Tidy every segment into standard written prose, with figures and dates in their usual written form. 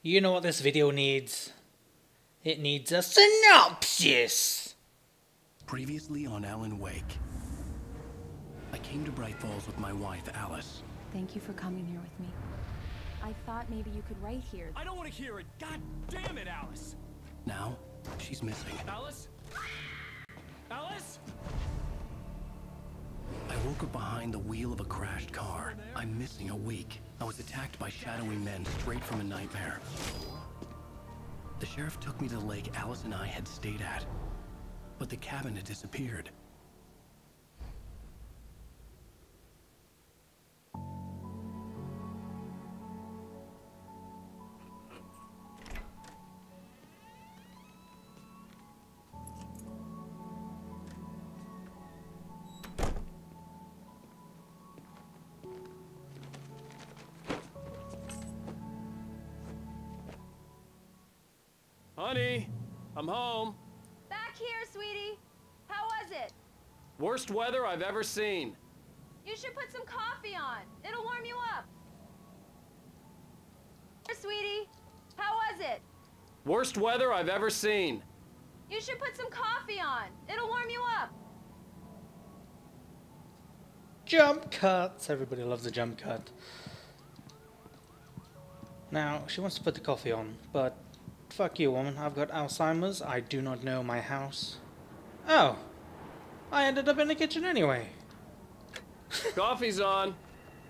You know what this video needs? It needs a synopsis! Previously on Alan Wake. I came to Bright Falls with my wife, Alice. Thank you for coming here with me. I thought maybe you could write here. I don't want to hear it. God damn it, Alice. Now, she's missing. Alice? Alice? I woke up behind the wheel of a crashed car. I'm missing a week. I was attacked by shadowy men straight from a nightmare. The sheriff took me to the lake Alice and I had stayed at, but the cabin had disappeared. Honey, I'm home. Back here, sweetie. How was it? Worst weather I've ever seen. You should put some coffee on. It'll warm you up. Here, sweetie. How was it? Worst weather I've ever seen. You should put some coffee on. It'll warm you up. Jump cuts! Everybody loves a jump cut. Now, she wants to put the coffee on, but fuck you, woman. I've got Alzheimer's. I do not know my house. Oh. I ended up in the kitchen anyway. Coffee's on.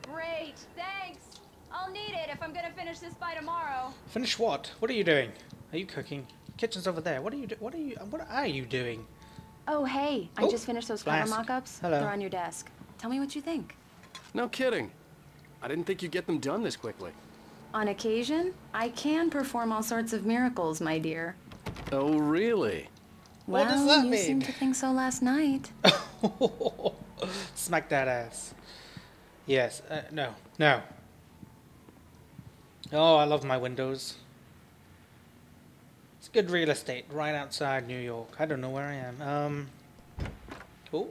Great. Thanks. I'll need it if I'm gonna finish this by tomorrow. Finish what? What are you doing? Are you cooking? Kitchen's over there. What are you doing? Oh, hey. I just finished those cover flask. mock-ups. Hello. They're on your desk. Tell me what you think. No kidding. I didn't think you'd get them done this quickly. On occasion, I can perform all sorts of miracles, my dear. Oh, really? What Well, does that you mean? seemed to think so last night. Smack that ass. Yes. No. No. Oh, I love my windows. It's good real estate right outside New York. I don't know where I am. Oh.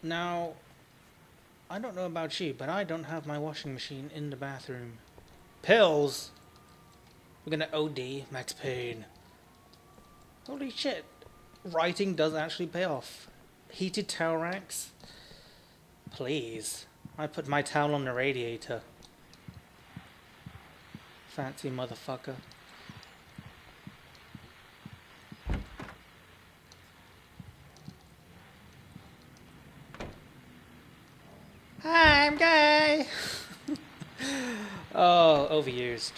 Now, I don't know about you, but I don't have my washing machine in the bathroom. Pills! We're gonna OD Max Payne. Holy shit. Writing does actually pay off. Heated towel racks? Please. I put my towel on the radiator. Fancy motherfucker. Hi, I'm gay! Oh, overused.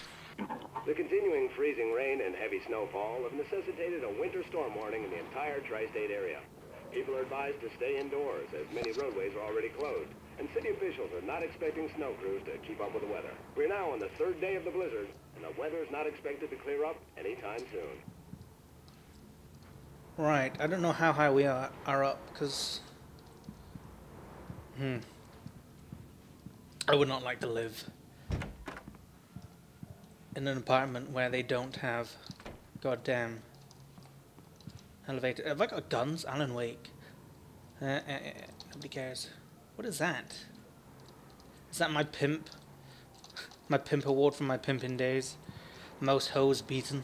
The continuing freezing rain and heavy snowfall have necessitated a winter storm warning in the entire tri-state area. People are advised to stay indoors as many roadways are already closed, and city officials are not expecting snow crews to keep up with the weather. We're now on the third day of the blizzard, and the weather is not expected to clear up anytime soon. Right, I don't know how high we are up, because... I would not like to live in an apartment where they don't have goddamn elevator. Have I got guns? Alan Wake. Nobody cares. What is that? Is that my pimp? My pimp award from my pimping days? Most hoes beaten.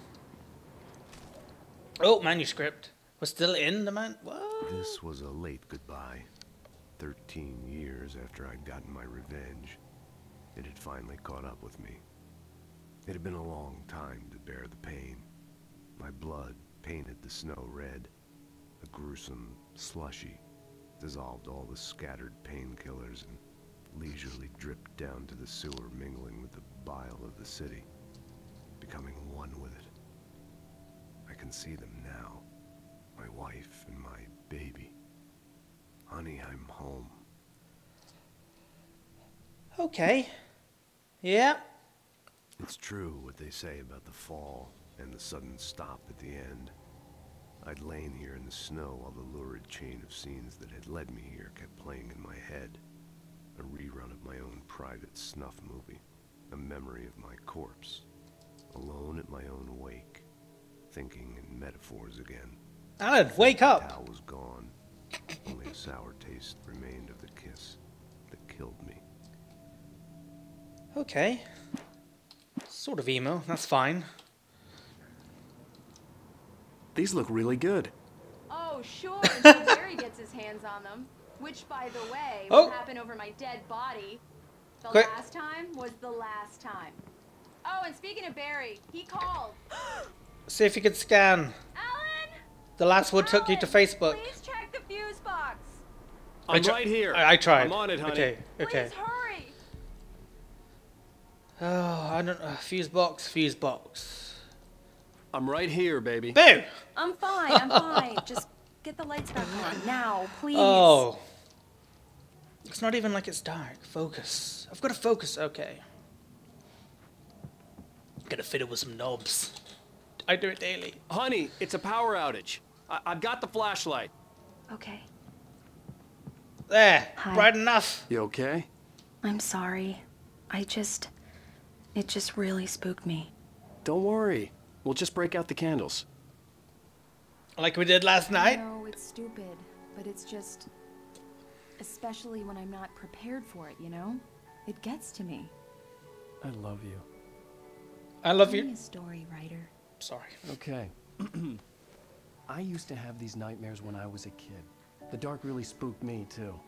Oh, manuscript. We're still in the man. What? This was a late goodbye. 13 years after I'd gotten my revenge, it had finally caught up with me. It had been a long time to bear the pain. My blood painted the snow red. A gruesome slushy dissolved all the scattered painkillers and leisurely dripped down to the sewer, mingling with the bile of the city, becoming one with it. I can see them now, my wife and my baby. Honey, I'm home. Okay. Yeah. It's true what they say about the fall and the sudden stop at the end. I'd lain here in the snow while the lurid chain of scenes that had led me here kept playing in my head. A rerun of my own private snuff movie. A memory of my corpse. Alone at my own wake. Thinking in metaphors again. Alan, wake up! The towel was gone. Only a sour taste remained of the kiss that killed me. Okay. Sort of emo, that's fine. These look really good. Oh, sure, until Barry gets his hands on them. Which, by the way, will happen over my dead body. The Quick. last time was the last time. Oh, and speaking of Barry, he called. See if you can scan. Alan! The last one took you to Alan, Facebook. Please check the fuse box. I'm right here. I tried. I'm on it, honey. Okay, okay. Please hurry. Oh, I don't know. Fuse box, fuse box. I'm right here, baby. Boo! I'm fine, I'm fine. Just get the lights back on now, please. Oh. It's not even like it's dark. Focus. I've got to focus. Okay. Gotta fiddle with some knobs. I do it daily. Honey, it's a power outage. I've got the flashlight. Okay. There. Hi. Bright enough. You okay? I'm sorry. It just really spooked me. Don't worry. We'll just break out the candles. Like we did last night. No, it's stupid, but it's just... Especially when I'm not prepared for it, you know? It gets to me. I love you. I love Tell me you. a story, writer. Sorry. Okay. I used to have these nightmares when I was a kid. The dark really spooked me, too.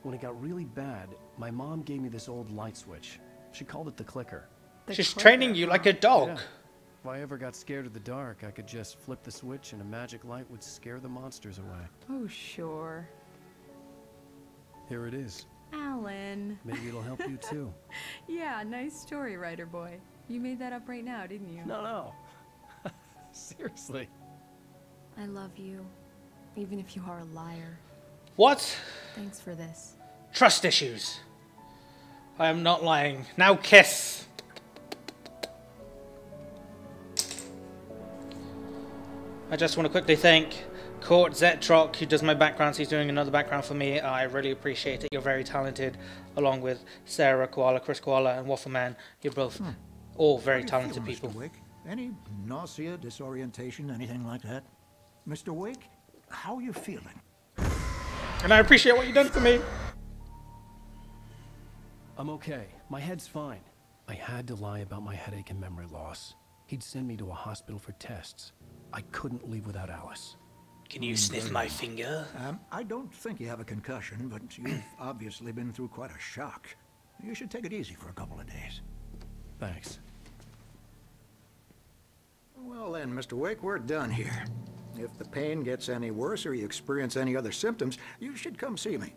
When it got really bad, my mom gave me this old light switch. She called it the clicker. She's training you like a dog. Yeah. If I ever got scared of the dark, I could just flip the switch and a magic light would scare the monsters away. Oh, sure. Here it is. Alan. Maybe it'll help you, too. Yeah, nice story, writer boy. You made that up right now, didn't you? No. Seriously. I love you, even if you are a liar. What? Thanks for this. Trust issues. I am not lying. Now kiss. I just want to quickly thank Court Zetrock, who does my backgrounds. He's doing another background for me. I really appreciate it. You're very talented, along with Sarah Koala, Chris Koala, and Waffleman. You're both all very talented people. Mr. Wake? Any nausea, disorientation, anything like that? Mr. Wake, how are you feeling? And I appreciate what you've done for me. I'm okay. My head's fine. I had to lie about my headache and memory loss. He'd send me to a hospital for tests. I couldn't leave without Alice. Can you sniff my finger? I don't think you have a concussion, but you've obviously been through quite a shock. You should take it easy for a couple of days. Thanks. Well then, Mr. Wake, we're done here. If the pain gets any worse or you experience any other symptoms, you should come see me.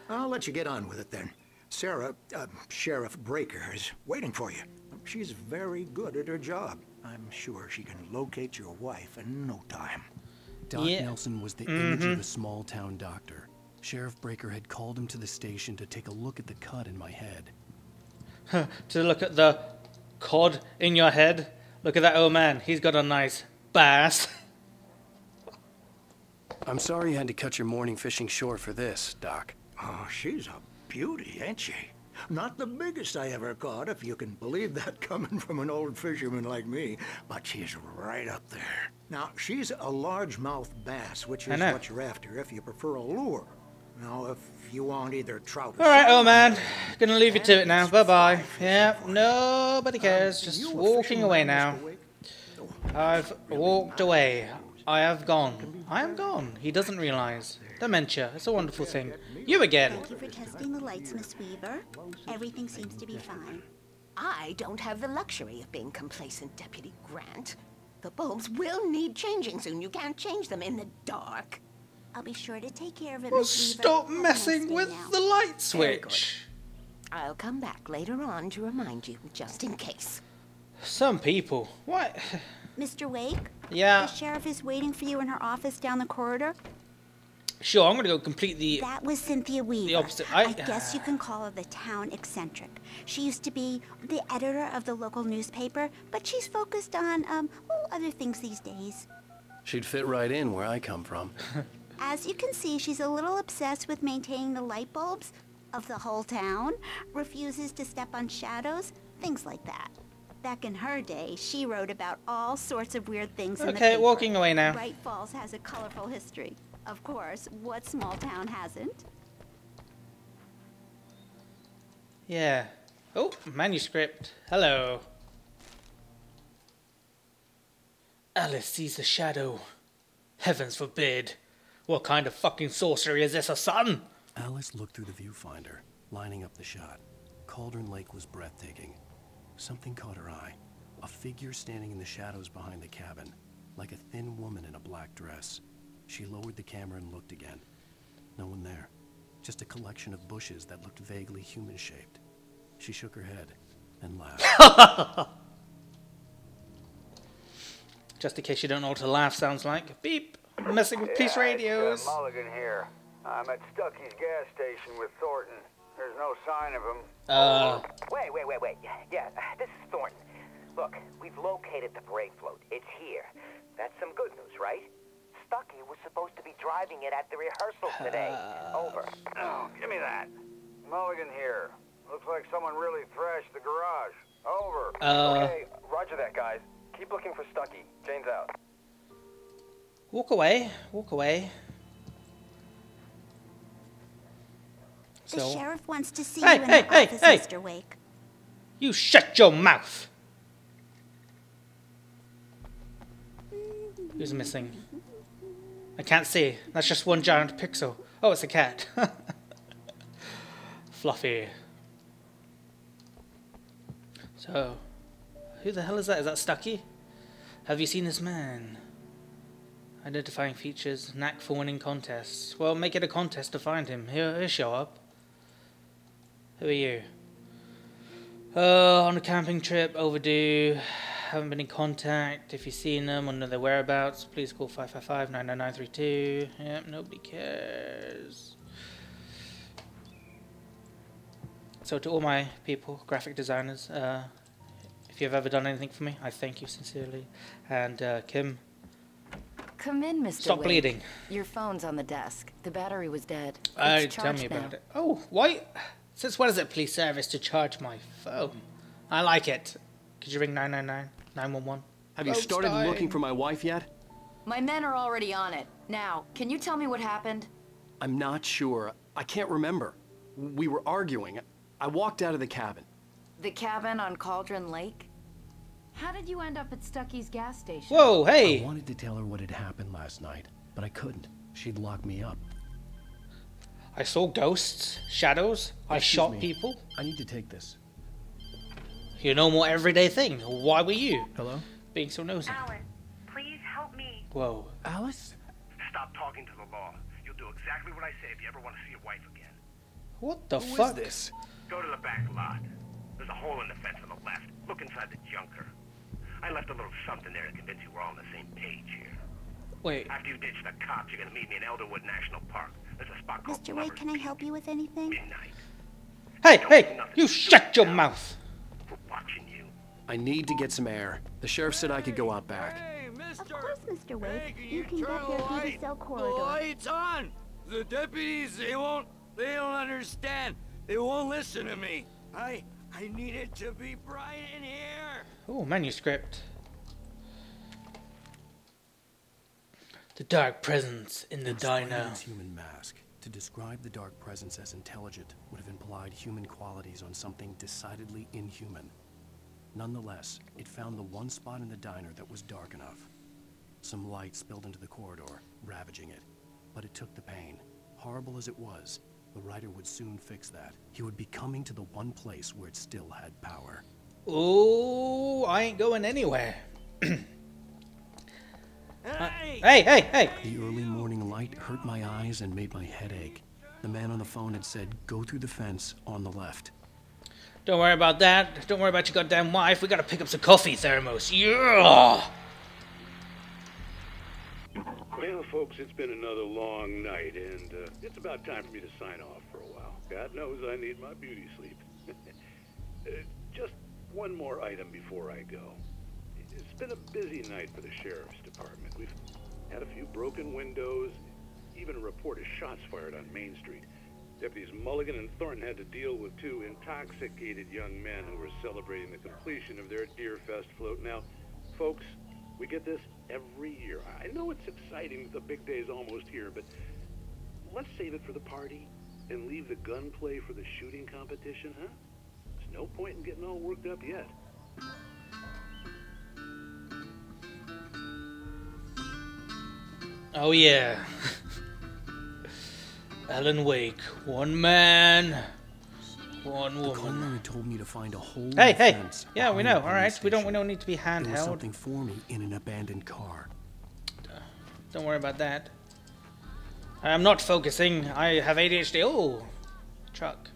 I'll let you get on with it then. Sarah, Sheriff Breaker, is waiting for you. She's very good at her job. I'm sure she can locate your wife in no time. Doc Nelson was the image of the small-town doctor. Sheriff Breaker had called him to the station to take a look at the cut in my head. To look at the cod in your head? Look at that old man. He's got a nice bass. I'm sorry you had to cut your morning fishing short for this, Doc. Oh, she's a beauty, ain't she? Not the biggest I ever caught, if you can believe that coming from an old fisherman like me, but she's right up there. Now, she's a largemouth bass, which is what you're after if you prefer a lure. Now, if you want either trout or Alright, old man. salmon, Gonna leave you to it now. Bye-bye. Yeah, nobody cares. Just walking away now. I've walked away. I have gone. I am gone. He doesn't realize. Dementia. It's a wonderful thing. You again. Thank you for testing the lights, Miss Weaver. Everything seems to be fine. I don't have the luxury of being complacent, Deputy Grant. The bulbs will need changing soon. You can't change them in the dark. I'll be sure to take care of it, Well, Miss Weaver. stop Have a nice messing day with now. the light Very good. switch. I'll come back later on to remind you, just in case. Some people. What? Mr. Wake? Yeah. The sheriff is waiting for you in her office down the corridor. Sure, I'm gonna go complete the... That was Cynthia Weaver. The opposite. I guess you can call her the town eccentric. She used to be the editor of the local newspaper, but she's focused on, other things these days. She'd fit right in where I come from. As you can see, she's a little obsessed with maintaining the light bulbs of the whole town, refuses to step on shadows, things like that. Back in her day, she wrote about all sorts of weird things in the Okay, paper. walking away now. Bright Falls has a colorful history. Of course, what small town hasn't? Yeah. Oh, manuscript. Hello. Alice sees a shadow. Heavens forbid. What kind of fucking sorcery is this, a son? Alice looked through the viewfinder, lining up the shot. Cauldron Lake was breathtaking. Something caught her eye. A figure standing in the shadows behind the cabin, like a thin woman in a black dress. She lowered the camera and looked again. No one there. Just a collection of bushes that looked vaguely human-shaped. She shook her head and laughed. Just in case you don't know what a laugh sounds like. Beep! I'm messing with police radios. Mulligan here. I'm at Stucky's gas station with Thornton. There's no sign of him. Wait. Yeah, this is Thornton. Look, we've located the brake float. It's here. That's some good news, right? Stucky was supposed to be driving it at the rehearsal today. Over. Oh, give me that. Mulligan here. Looks like someone really thrashed the garage. Over. Okay, roger that, guys. Keep looking for Stucky. Jane's out. Walk away. Walk away. The So, sheriff wants to see Hey, you in hey, the hey, office, hey. Mr. Wake. you shut your mouth. Who's missing? I can't see. That's just one giant pixel. Oh, it's a cat. Fluffy. So, who the hell is that? Is that Stucky? Have you seen this man? Identifying features, knack for winning contests. Well, make it a contest to find him. He'll show up. Who are you? On a camping trip, overdue. Haven't been in contact. If you've seen them or know their whereabouts, please call 555-99932. Yep, nobody cares. So to all my people, graphic designers, if you've ever done anything for me, I thank you sincerely. And Kim, Come in, Mr. stop Wake. bleeding. Your phone's on the desk. The battery was dead. It's Tell me charged now. about it. Oh, why? Since when is it police service to charge my phone? I like it. Could you ring 999, 911? Have you started looking for my wife yet? My men are already on it. Now, can you tell me what happened? I'm not sure. I can't remember. We were arguing. I walked out of the cabin. The cabin on Cauldron Lake? How did you end up at Stucky's gas station? Whoa, hey! I wanted to tell her what had happened last night, but I couldn't. She'd lock me up. I saw ghosts, shadows, I shot me. people. I need to take this. You know, more everyday thing. Why were you Hello? being so nosy? Alan, please help me. Whoa. Alice? Stop talking to the law. You'll do exactly what I say if you ever want to see your wife again. What the Who fuck? is this? Go to the back lot. There's a hole in the fence on the left. Look inside the junker. I left a little something there to convince you we're all on the same page here. Wait. After you ditch the cops, you're gonna meet me in Elderwood National Park. There's a spot called Mr. Wake, can I help you with anything? Midnight. Hey, you shut your mouth. We're watching you. I need to get some air. The sheriff said I could go out back. Of course, Mr. Wake. You can get there through the cell corridor. Lights on! The deputies, they don't understand. They won't listen to me. I need it to be bright in here. Oh, manuscript. The dark presence in the diner. Its human mask. To describe the dark presence as intelligent would have implied human qualities on something decidedly inhuman. Nonetheless, it found the one spot in the diner that was dark enough. Some light spilled into the corridor, ravaging it. But it took the pain. Horrible as it was, the writer would soon fix that. He would be coming to the one place where it still had power. Oh, I ain't going anywhere. Hey! The early morning light hurt my eyes and made my head ache. The man on the phone had said, go through the fence on the left. Don't worry about that. Don't worry about your goddamn wife. We gotta pick up some coffee thermos. Yeah! Well, folks, it's been another long night, and it's about time for me to sign off for a while. God knows I need my beauty sleep. Just one more item before I go. It's been a busy night for the sheriff's department. We've had a few broken windows, even a report of shots fired on Main Street. Deputies Mulligan and Thornton had to deal with two intoxicated young men who were celebrating the completion of their Deer Fest float. Now, folks, we get this every year. I know it's exciting that the big day's almost here, but let's save it for the party and leave the gunplay for the shooting competition, huh? There's No point in getting all worked up yet. Oh yeah. Alan Wake, one man, one The woman. coroner told me to find a hole in Hey, the hey. fence Yeah, we behind know. the All right, police we don't station. need to be There was handheld. something for me in an abandoned car. Don't worry about that. I'm not focusing. I have ADHD. Oh, truck.